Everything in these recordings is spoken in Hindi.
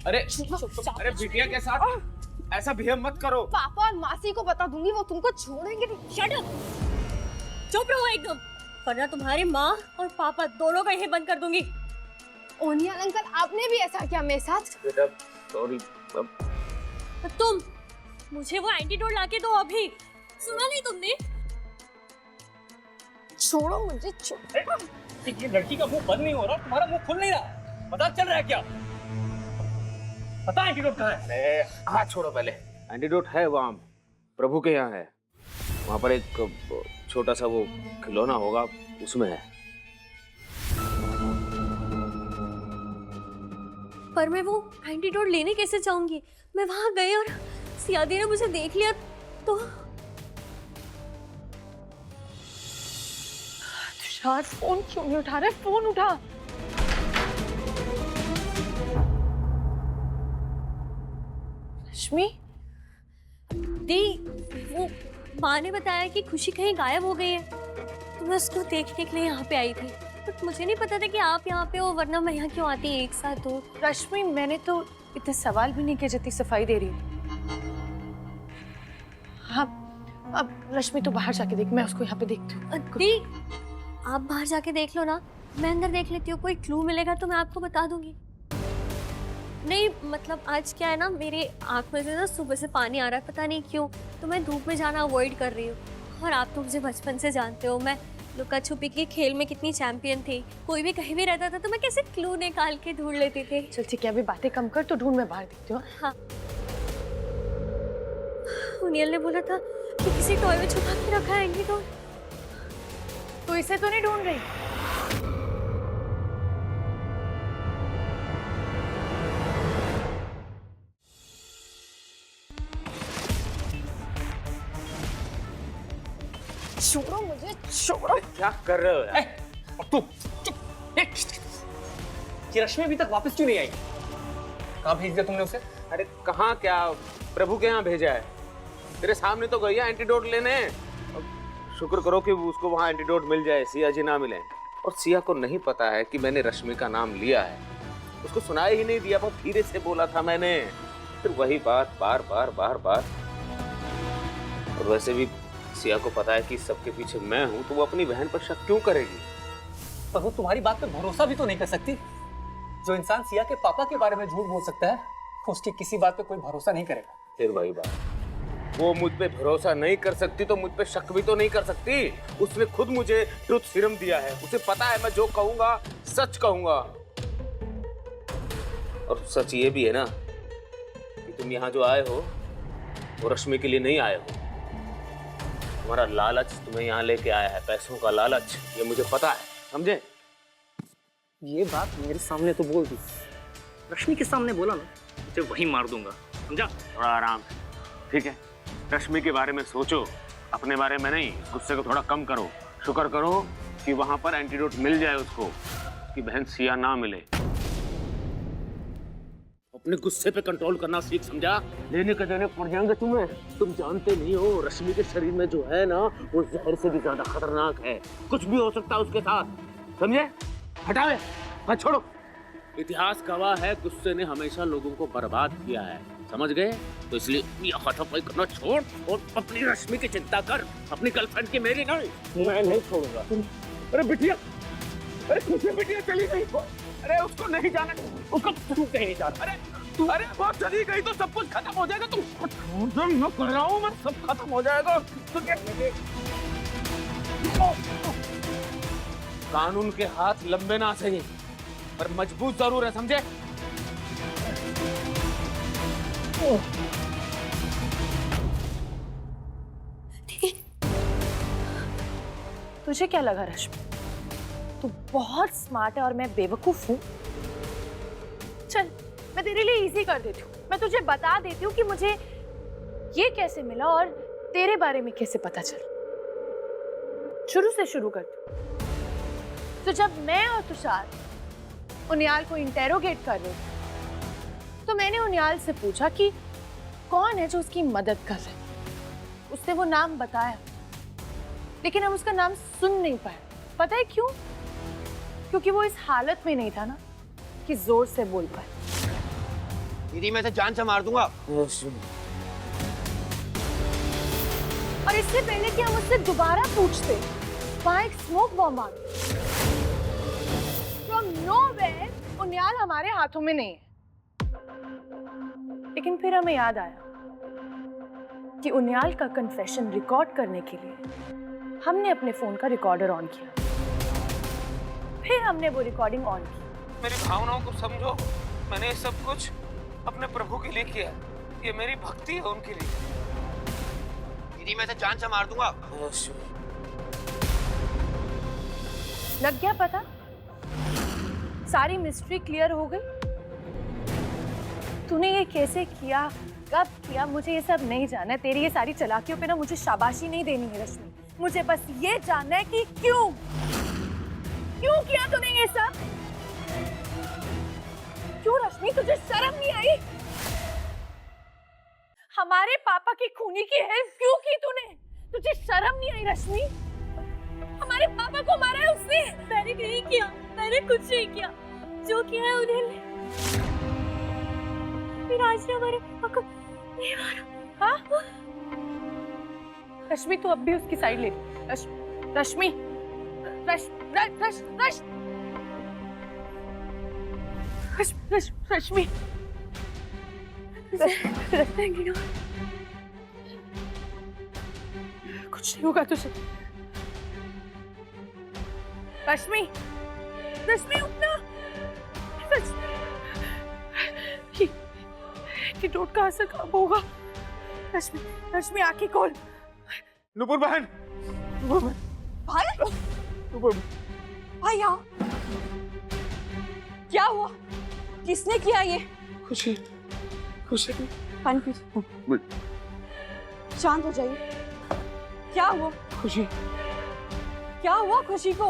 अरे अरे बिटिया के साथ ऐसा बिहेव मत करो। पापा और मासी को बता दूंगी, वो तुमको छोड़ेंगे नहीं। शट अप, चुप रहो एकदम, वरना तुम्हारी माँ और पापा दोनों का ही बंद कर दूंगी। ओनियाल अंकल, आपने भी ऐसा किया मेरे साथ? बेटा सॉरी। तुम मुझे वो एंटीडोट लाके दो अभी, सुना नहीं तुमने? छोड़ो मुझे, छोड़ो। ये लड़की का मुंह बंद नहीं हो रहा, तुम्हारा मुंह खुल नहीं रहा, पता चल रहा है क्या? पता है एंटीडोट कहाँ है? हाथ छोड़ो पहले। एंटीडोट है वहाँ, प्रभु के यहाँ है। वहाँ पर एक छोटा सा वो खिलौना होगा, उसमें है। पर मैं वो एंटीडोट लेने कैसे जाऊंगी? मैं वहां गई और सियादी ने मुझे देख लिया तो। तुषार फोन क्यों नहीं उठा रहे? फोन उठा। रश्मि दी, वो माँ ने बताया कि खुशी कहीं गायब हो गई है, तो मैं उसको देखने के लिए यहाँ पे आई थी। बट मुझे नहीं पता था कि आप यहाँ पे हो, वरना मैं यहाँ क्यों आती एक साथ हो। रश्मि, मैंने तो इतने सवाल भी नहीं किए जितनी सफाई दे रही है। हाँ, अब रश्मि तो बाहर जाके देख, मैं उसको यहाँ पे देखती हूँ। दी, आप बाहर जाके देख लो ना, मैं अंदर देख लेती हूँ। कोई क्लू मिलेगा तो मैं आपको बता दूंगी। नहीं मतलब आज क्या है ना, मेरे आँख में से ना सुबह से पानी आ रहा है, पता नहीं क्यों, तो मैं धूप में जाना अवॉइड कर रही हूँ। और आप तो मुझे बचपन से जानते हो, मैं लुका छुपी के खेल में कितनी चैंपियन थी। कोई भी कहीं भी रहता था तो मैं कैसे क्लू निकाल के ढूंढ लेती थी। चल ठीक है, अभी बातें कम कर, तो ढूंढ, मैं बाहर देखती हूँ। हाँ, ओनियल ने बोला था कि किसी टॉय में छुपा के रखा है एंटीडोट। तो इसे तो नहीं ढूंढ रही? छोड़ो मुझे, छोड़ो। क्या कर रहे हो यार? तू चुप। ये रश्मि अभी तक वापस क्यों नहीं आई? कहाँ भेज दिया तुमने उसे? अरे कहाँ, क्या प्रभु के यहाँ भेजा है? तेरे सामने तो गई है एंटीडोट लेने। शुक्र करो कि उसको वहाँ एंटीडोट मिल जाए, सिया जी ना मिले। और सिया को नहीं पता है कि मैंने रश्मि का नाम लिया है, उसको सुनाई ही नहीं दिया, बहुत धीरे से बोला था मैंने। फिर वही बात बार बार बार बार। और वैसे भी सिया को पता है कि सबके पीछे मैं हूँ, तो वो अपनी बहन पर शक क्यों करेगी? पर वो तुम्हारी बात पे भरोसा भी तो नहीं कर सकती। जो इंसान सिया के पापा के बारे में झूठ बोल सकता है, उसकी किसी बात पे कोई भरोसा नहीं करेगा। फिर वही बात, वो मुझ पे भरोसा नहीं कर सकती तो मुझ पे शक भी तो नहीं कर सकती। उसने खुद मुझे ट्रुथ सीरम दिया है, उसे पता है मैं जो कहूंगा सच कहूंगा। और सच ये भी है ना कि तुम यहाँ जो आए हो वो रश्मि के लिए नहीं आए हो। तुम्हारा लालच तुम्हें यहाँ लेके आया है, पैसों का लालच, ये मुझे पता है, समझे? ये बात मेरे सामने तो बोल दी, रश्मि के सामने बोला ना, मुझे वही मार दूंगा, समझा? थोड़ा आराम, ठीक है? रश्मि के बारे में सोचो, अपने बारे में नहीं। गुस्से को थोड़ा कम करो। शुक्र करो कि वहां पर एंटीडोट मिल जाए उसको, कि बहन सिया ना मिले। अपने गुस्से पे कंट्रोल करना सीख, समझा? लेने के देने पड़ जाएंगे तुम्हें। तुम जानते नहीं हो रश्मि के शरीर में जो है ना, वो जहर से भी ज्यादा खतरनाक है। कुछ भी हो सकता है उसके साथ, समझे? हटावे, हाथ छोड़ो। इतिहास गवाह है, गुस्से ने हमेशा लोगों को बर्बाद किया है, समझ गए? तो इसलिए हाथापाई करना छोड़ और अपनी रश्मि की चिंता कर, अपनी गर्लफ्रेंड की, मेरी नहीं। मैं नहीं छोड़ूंगा। अरे बिटिया, अरे खुशी बिटिया चली गई। अरे उसको नहीं जाना, उसको तू कहीं नहीं जाना। अरे वो चली गई तो सब कुछ खत्म हो जाएगा। तुम मैं कर रहा हूँ, मैं सब खत्म हो जाएगा। कानून के हाथ लंबे ना सही पर मजबूत जरूर है, समझे? तुझे क्या लगा रश्मि, तू बहुत स्मार्ट है और मैं बेवकूफ हूँ? चल मैं तेरे लिए इजी कर देती हूँ, मैं तुझे बता देती हूँ कि मुझे ये कैसे मिला और तेरे बारे में कैसे पता चला। शुरू से शुरू करती हूँ। तो जब मैं और तुषार उनियाल को इंटेरोगेट कर रहे थे, तो मैंने उनियाल से पूछा कि कौन है जो उसकी मदद कर रहा है। उसने वो नाम बताया, लेकिन हम उसका नाम सुन नहीं पाए। पता है क्यों? क्योंकि वो इस हालत में नहीं था ना कि जोर से बोल पाए। दीदी मैं इसे जान से मार दूंगा। और इससे पहले कि हम उससे दोबारा पूछते, वहां एक स्मोक बॉम्ब आ गया। फ्रॉम नोवेयर उनियाल हमारे हाथों में नहीं है। लेकिन फिर हमें याद आया कि उनियाल का कन्फेशन रिकॉर्ड करने के लिए हमने अपने फोन का रिकॉर्डर ऑन किया। फिर हमने वो रिकॉर्डिंग ऑन की। मेरी भावनाओं को समझो। मैंने ये सब कुछ अपने प्रभु के लिए किया। ये मेरी भक्ति है उनके लिए। दीदी मैं इसे जान से मार दूंगा। लग गया पता? सारी मिस्ट्री क्लियर हो गई? तूने ये कैसे किया, कब किया, मुझे ये सब नहीं जानना है। तेरी ये सारी चालाकियों पे ना मुझे शाबाशी नहीं देनी है रश्मि। मुझे बस ये जानना है कि क्यों किया तूने ये सब? क्यों रश्मि, तुझे शर्म नहीं आई? हमारे पापा की खूनी की हेल्प क्यों की तूने? तुझे शर्म नहीं आई रश्मि? हमारे पापा को मारा है उसने। मैंने नहीं किया, मैंने कुछ नहीं किया। जो किया है उन्हें फिर आज ने हमारे पापा को नहीं मारा। हाँ? रश्मि तू अब भी उसकी साइड ले रही। रश्मि रश्मि कुछ नहीं होगा तुझे। रश्मि उठना। ये डोट का असर कब होगा? रश्मि आंखें खोल। नुपुर बहन, भाई आओ। क्या हुआ? किसने किया ये? खुशी पानी पी। शांत हो जाइए। क्या हुआ? खुशी, क्या हुआ खुशी को?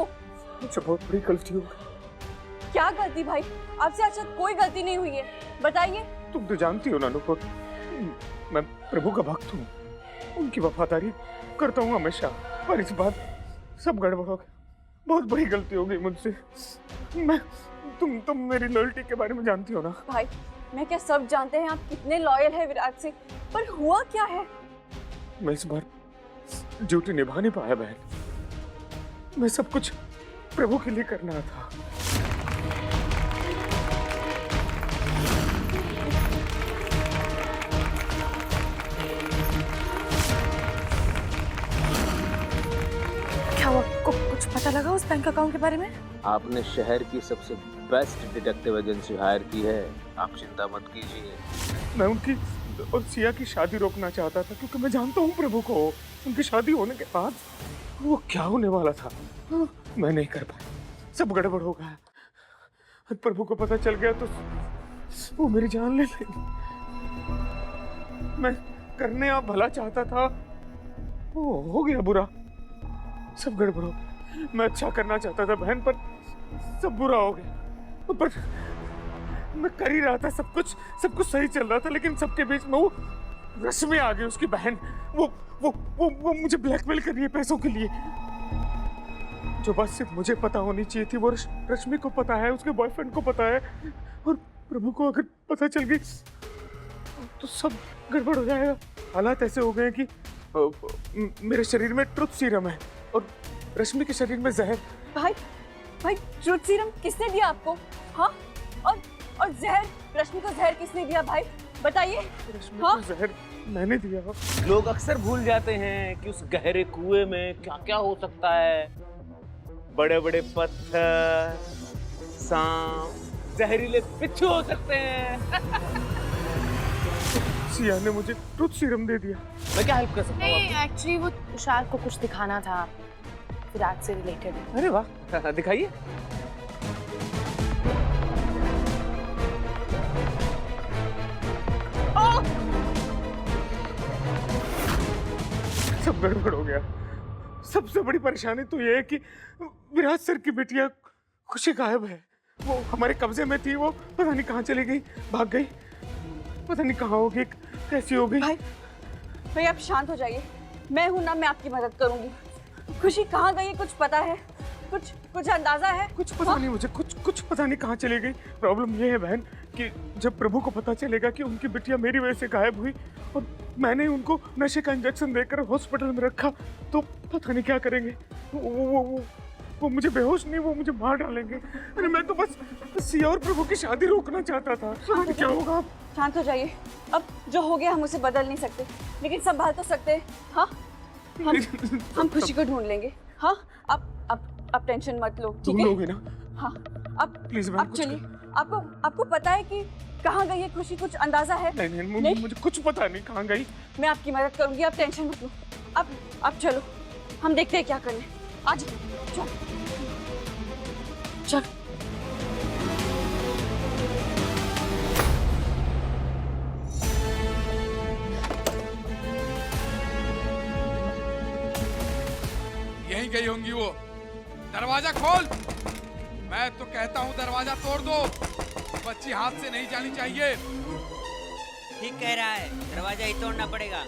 मुझसे बहुत बड़ी गलती हो गई। क्या गलती भाई? आपसे अच्छा कोई गलती नहीं हुई है, बताइए। तुम तो जानती हो ना नुपुर, मैं प्रभु का भक्त हूँ। उनकी वफादारी करता हूँ हमेशा, पर इस बार सब गड़बड़ हो गया। बहुत बड़ी गलती हो गई मुझसे। मैं तुम मेरी लॉयल्टी के बारे में जानती हो ना। भाई मैं क्या सब जानते हैं आप कितने लॉयल है विराट से, पर हुआ क्या है? मैं इस बार ड्यूटी निभा नहीं पाया बहन। मैं सब कुछ प्रभु के लिए करना था। क्या हुआ? कुछ पता लगा उस बैंक अकाउंट के बारे में? आपने शहर की सबसे बेस्ट डिटेक्टिव एजेंसी हायर की है, आप चिंता मत कीजिए। मैं उनकी और सिया की शादी रोकना चाहता था, क्योंकि मैं जानता हूँ प्रभु को। उनकी शादी होने के बाद वो क्या होने वाला था, मैं नहीं कर पाया। सब गड़बड़ हो गया। प्रभु को पता चल गया तो वो मेरी जान ले लेंगे। मैं करने आप भला चाहता था, वो हो गया बुरा। सब गड़बड़ हो गया। मैं अच्छा करना चाहता था बहन, पर सब बुरा हो गया। पर मैं कर ही रहा था, सब कुछ सही चल रहा था, लेकिन सबके बीच में वो रश्मि आ गई, उसकी बहन। वो मुझे ब्लैकमेल कर रही है पैसों के लिए। जो बात सिर्फ मुझे पता होनी चाहिए थी, वो रश्मि को पता है, उसके बॉयफ्रेंड को पता है, और प्रभु को अगर पता चल गई तो सब गड़बड़ हो जाएगा। हालात ऐसे हो गए कि मेरे शरीर में ट्रुथ सीरम है और रश्मि के शरीर में जहर। भाई ट्रुथ सीरम किसने दिया आपको? हाँ, और जहर, रश्मि को जहर किसने दिया भाई? बताइए। रश्मि को जहर मैंने दिया। लोग अक्सर भूल जाते हैं कि उस गहरे कुएं में क्या क्या हो सकता है। बड़े बड़े पत्थर, सांप, जहरीले बिच्छू हो सकते हैं। सिया ने मुझे ट्रुथ सीरम दे दिया। मैं क्या हेल्प कर सकता हूँ? नहीं, एक्चुअली वो तुषार को कुछ दिखाना था, विराट से रिलेटेड। अरे वाह, दिखाइए। सब गड़बड़ हो गया। सबसे बड़ी परेशानी तो ये है कि विराट सर की बिटिया खुशी गायब है। वो हमारे कब्जे में थी, वो पता नहीं कहाँ चली गई, भाग गई, पता नहीं कहाँ होगी, कैसी हो गई। भाई आप शांत हो जाइए, मैं हूं ना, मैं आपकी मदद करूंगी। खुशी कहाँ गई है कुछ पता है? कुछ कुछ अंदाजा है? कुछ पता नहीं मुझे, कुछ पता नहीं कहाँ चली गई। प्रॉब्लम ये है बहन कि जब प्रभु को पता चलेगा कि उनकी बिटिया मेरी वजह से गायब हुई और मैंने उनको नशे का इंजेक्शन देकर हॉस्पिटल में रखा, तो पता नहीं क्या करेंगे। वो मुझे बेहोश नहीं, वो मुझे मार डालेंगे। अरे मैं तो बस सिया और प्रभु की शादी रोकना चाहता था। क्या होगा? शांत हो जाइए। अब जो हो गया हम उसे बदल नहीं सकते, लेकिन संभाल तो सकते हैं। हाँ, हम खुशी को ढूंढ लेंगे। हाँ, अब टेंशन मत लो, ठीक है? ढूंढोगे ना? हाँ, अब प्लीज अब चलिए। आपको पता है कि कहाँ गई है खुशी? कुछ अंदाजा है? नहीं, मुझे कुछ पता नहीं कहाँ गई। मैं आपकी मदद करूंगी, आप टेंशन मत लो। अब चलो, हम देखते हैं क्या करना है। आज चल चल। यहीं गई होंगी वो। दरवाजा खोल। मैं तो कहता हूँ दरवाजा तोड़ दो। बच्ची हाथ से नहीं जानी चाहिए। ठीक कह रहा है, दरवाजा ही तोड़ना पड़ेगा।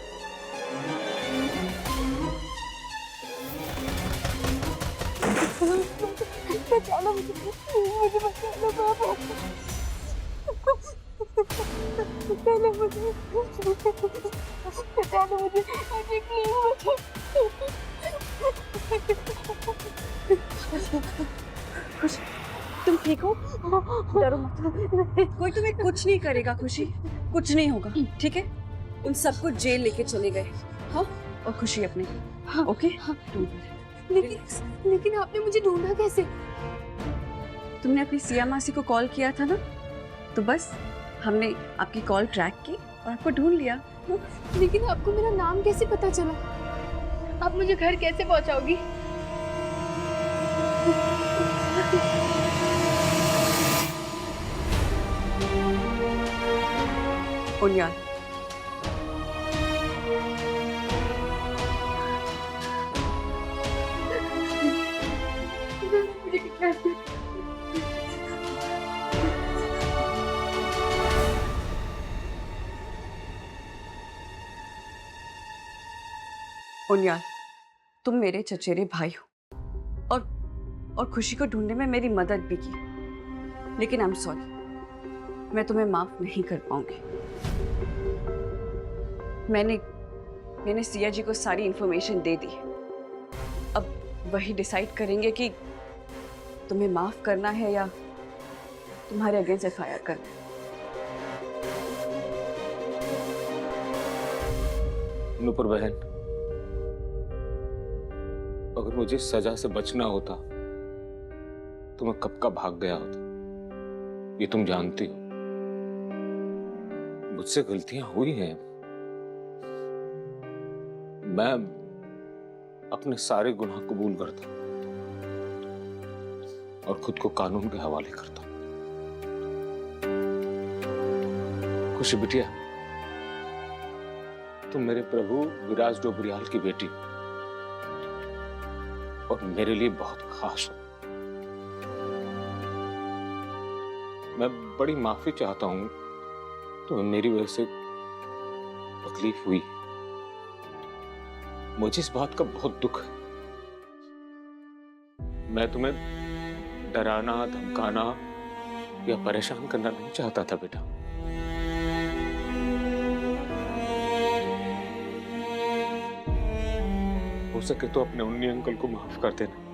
बचाना मुझे बचाना बाबा। बचाना मुझे खुशी, तुम ठीक हो? डरो मत, कोई तुम्हें कुछ नहीं करेगा खुशी, कुछ नहीं होगा, ठीक है? उन सबको जेल लेके चले गए। हाँ, और खुशी अपने। हाँ, ओके? हाँ। लेकिन आपने मुझे ढूंढा कैसे? तुमने अपनी सिया मासी को कॉल किया था ना, तो बस हमने आपकी कॉल ट्रैक की और आपको ढूंढ लिया। लेकिन आपको मेरा नाम कैसे पता चला? आप मुझे घर कैसे पहुंचाओगी? उनियाल, उनियाल, तुम मेरे चचेरे भाई हो और खुशी को ढूंढने में मेरी मदद भी की, लेकिन आई एम सॉरी, मैं तुम्हें माफ नहीं कर पाऊंगी। मैंने सिया जी को सारी इंफॉर्मेशन दे दी। अब वही डिसाइड करेंगे कि तुम्हें माफ करना है या तुम्हारे अगेंस्ट एफआईआर करना है। नूपुर बहन, अगर मुझे सजा से बचना होता तो मैं कब का भाग गया होता। ये तुम जानती हो, मुझसे गलतियां हुई हैं। मैं अपने सारे गुनाह कबूल करता हूं और खुद को कानून के हवाले करता हूं। खुशी बिटिया, तुम मेरे प्रभु विराज डोबरियाल की बेटी और मेरे लिए बहुत खास हो। मैं बड़ी माफी चाहता हूं, तुम्हें मेरी वजह से तकलीफ हुई। मुझे इस बात का बहुत दुख है। मैं तुम्हें डराना, धमकाना या परेशान करना नहीं चाहता था बेटा। हो सके तो अपने उन्नी अंकल को माफ कर देना।